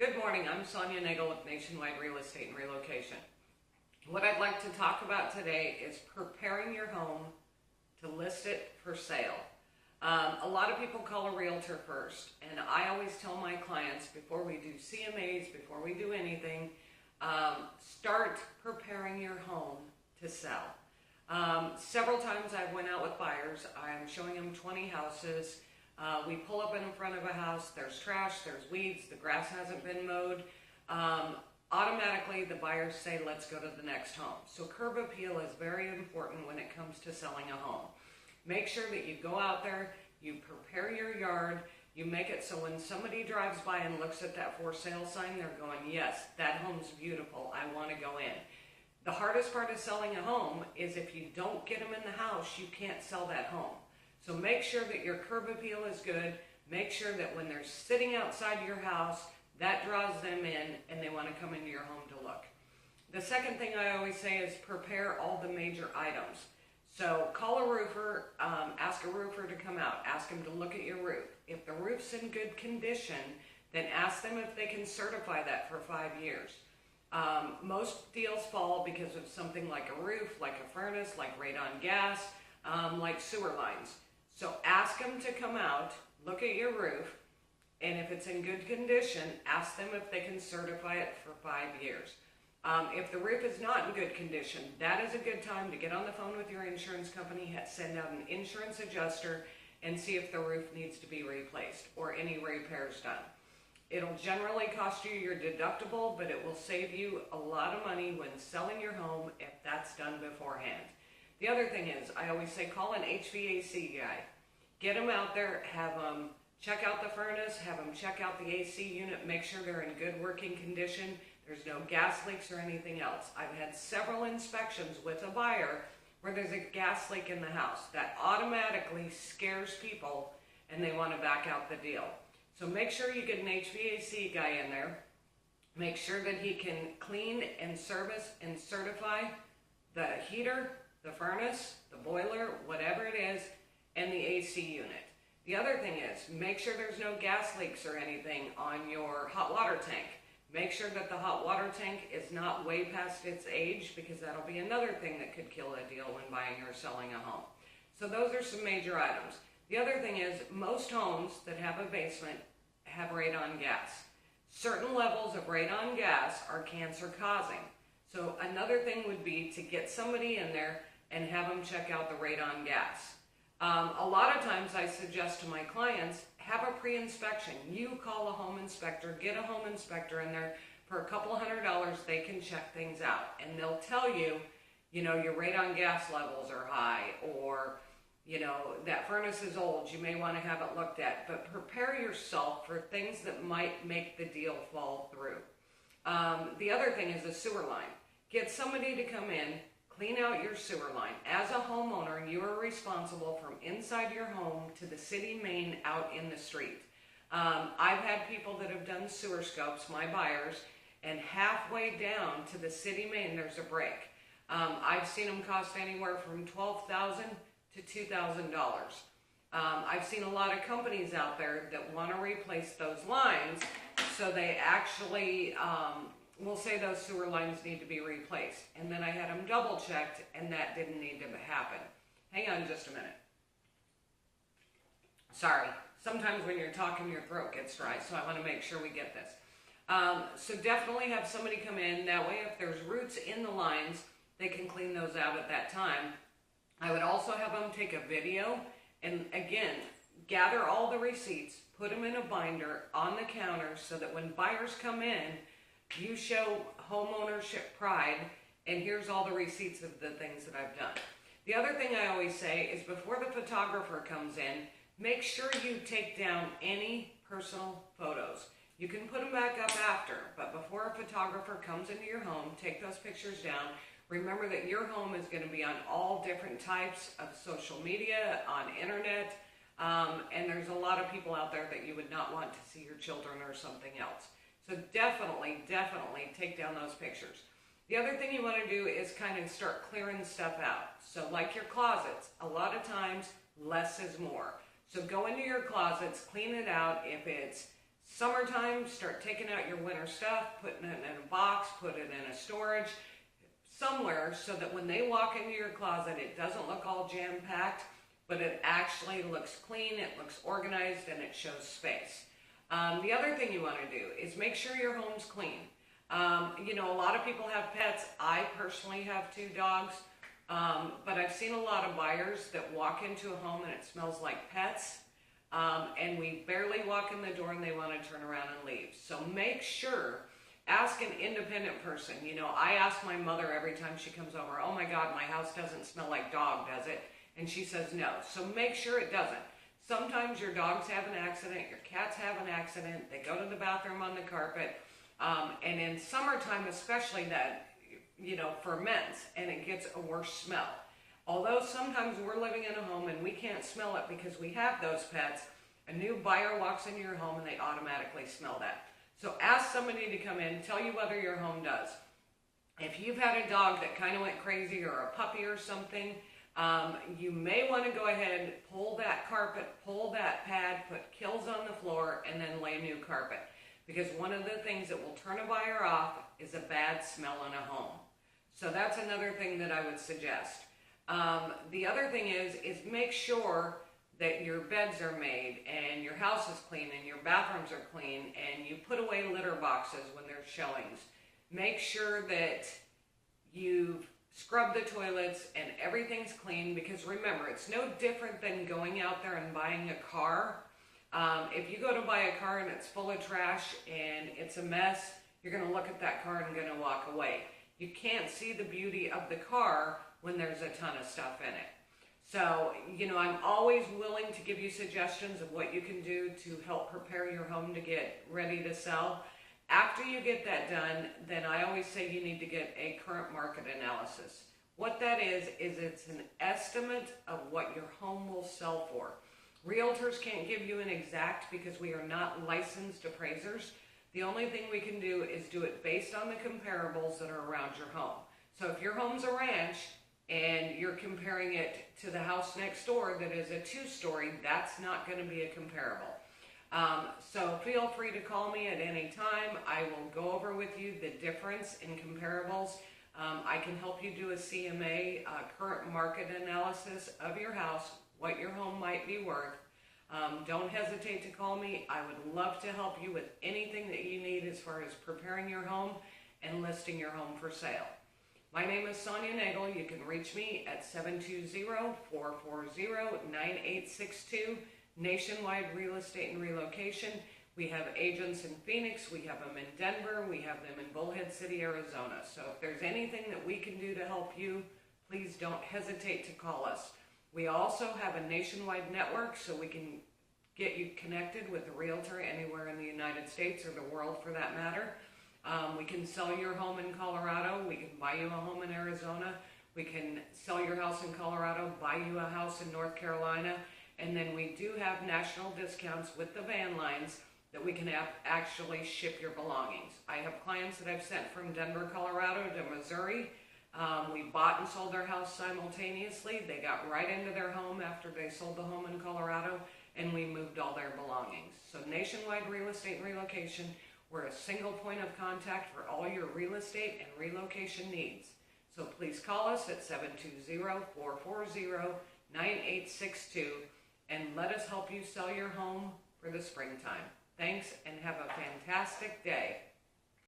Good morning, I'm Sonia Nagel with Nationwide Real Estate and Relocation. What I'd like to talk about today is preparing your home to list it for sale. A lot of people call a realtor first, and I always tell my clients before we do CMAs, before we do anything, start preparing your home to sell. Several times I've went out with buyers, I'm showing them 20 houses. We pull up in front of a house, there's trash, there's weeds, the grass hasn't been mowed. Automatically the buyers say, let's go to the next home. So curb appeal is very important when it comes to selling a home. Make sure that you go out there, you prepare your yard, you make it so when somebody drives by and looks at that for sale sign, they're going, yes, that home's beautiful, I want to go in. The hardest part of selling a home is if you don't get them in the house, you can't sell that home. So make sure that your curb appeal is good. Make sure that when they're sitting outside your house, that draws them in and they want to come into your home to look. The second thing I always say is prepare all the major items. So call a roofer, ask a roofer to come out, ask them to look at your roof. If the roof's in good condition, then ask them if they can certify that for 5 years. Most deals fall because of something like a roof, like a furnace, like radon gas, like sewer lines. So ask them to come out, look at your roof, and if it's in good condition, ask them if they can certify it for 5 years. If the roof is not in good condition, that is a good time to get on the phone with your insurance company, send out an insurance adjuster, and see if the roof needs to be replaced or any repairs done. It'll generally cost you your deductible, but it will save you a lot of money when selling your home if that's done beforehand. The other thing is, I always say call an HVAC guy. Get them out there, have them check out the furnace, have them check out the AC unit, make sure they're in good working condition, there's no gas leaks or anything else. I've had several inspections with a buyer where there's a gas leak in the house. That automatically scares people and they want to back out the deal. So make sure you get an HVAC guy in there. Make sure that he can clean and service and certify the heater, the furnace, the boiler, whatever it is, and the AC unit. The other thing is, make sure there's no gas leaks or anything on your hot water tank. Make sure that the hot water tank is not way past its age, because that'll be another thing that could kill a deal when buying or selling a home. So those are some major items. The other thing is, most homes that have a basement have radon gas. Certain levels of radon gas are cancer causing. So another thing would be to get somebody in there and have them check out the radon gas. A lot of times I suggest to my clients, have a pre-inspection. You call a home inspector, get a home inspector in there for a couple $100, they can check things out. And they'll tell you, your radon gas levels are high, or, that furnace is old, you may want to have it looked at. But prepare yourself for things that might make the deal fall through. The other thing is the sewer line. Get somebody to come in, clean out your sewer line. As a homeowner, you are responsible from inside your home to the city main out in the street. I've had people that have done sewer scopes, my buyers, and halfway down to the city main, there's a break. I've seen them cost anywhere from $12,000 to $2,000. I've seen a lot of companies out there that want to replace those lines, so they actually we'll say those sewer lines need to be replaced. And then I had them double checked and that didn't need to happen. Hang on just a minute. Sorry, sometimes when you're talking your throat gets dry, so I want to make sure we get this. So definitely have somebody come in. That way if there's roots in the lines, they can clean those out at that time. I would also have them take a video and again, gather all the receipts, put them in a binder on the counter so that when buyers come in, you show home ownership pride, and here's all the receipts of the things that I've done. The other thing I always say is before the photographer comes in, make sure you take down any personal photos. You can put them back up after, but before a photographer comes into your home, take those pictures down. Remember that your home is going to be on all different types of social media, on internet, and there's a lot of people out there that you would not want to see your children or something else. So definitely take down those pictures. The other thing you want to do is kind of start clearing stuff out. So like your closets, a lot of times less is more. So go into your closets, clean it out. If it's Summertime, start taking out your winter stuff, putting it in a box, put it in a storage somewhere so that when they walk into your closet, it doesn't look all jam-packed, but it actually looks clean, it looks organized, and it shows space. The other thing you want to do is make sure your home's clean. You know, a lot of people have pets. I personally have 2 dogs, but I've seen a lot of buyers that walk into a home and it smells like pets, and we barely walk in the door and they want to turn around and leave. So make sure, ask an independent person. You know, I ask my mother every time she comes over, oh my God, my house doesn't smell like dog, does it? And she says no. So make sure it doesn't. Sometimes your dogs have an accident, your cats have an accident, they go to the bathroom on the carpet, and in summertime especially that, you know, ferments and it gets a worse smell. Although sometimes we're living in a home and we can't smell it because we have those pets, a new buyer walks into your home and they automatically smell that. So ask somebody to come in, tell you whether your home does. If you've had a dog that kind of went crazy or a puppy or something, you may want to go ahead, pull that carpet, pull that pad, put kills on the floor, and then lay new carpet. Because one of the things that will turn a buyer off is a bad smell in a home. So that's another thing that I would suggest. The other thing is make sure that your beds are made and your house is clean and your bathrooms are clean and you put away litter boxes when there's showings. Make sure that you've scrubbed the toilets and everything's clean, because remember, it's no different than going out there and buying a car. If you go to buy a car and it's full of trash and it's a mess, you're going to look at that car and going to walk away. You can't see the beauty of the car when there's a ton of stuff in it. So, you know, I'm always willing to give you suggestions of what you can do to help prepare your home to get ready to sell. After you get that done, then I always say you need to get a current market analysis. What that is it's an estimate of what your home will sell for. Realtors can't give you an exact because we are not licensed appraisers. The only thing we can do is do it based on the comparables that are around your home. So if your home's a ranch and you're comparing it to the house next door that is a 2-story, that's not going to be a comparable. So feel free to call me at any time. I will go over with you the difference in comparables. I can help you do a CMA, current market analysis of your house, what your home might be worth. Don't hesitate to call me. I would love to help you with anything that you need as far as preparing your home and listing your home for sale. My name is Sonia Nagel. You can reach me at 720-440-9862. Nationwide Real Estate and Relocation. We have agents in Phoenix, we have them in Denver, we have them in Bullhead City, Arizona. So if there's anything that we can do to help you, please don't hesitate to call us. We also have a nationwide network, so we can get you connected with a realtor anywhere in the United States or the world for that matter. We can sell your home in Colorado, we can buy you a home in Arizona, we can sell your house in Colorado, buy you a house in North Carolina. And then we do have national discounts with the van lines that we can actually ship your belongings. I have clients that I've sent from Denver, Colorado to Missouri. We bought and sold their house simultaneously. They got right into their home after they sold the home in Colorado, and we moved all their belongings. So Nationwide Real Estate and Relocation, we're a single point of contact for all your real estate and relocation needs. So please call us at 720-440-9862. and let us help you sell your home for the springtime. Thanks, and have a fantastic day.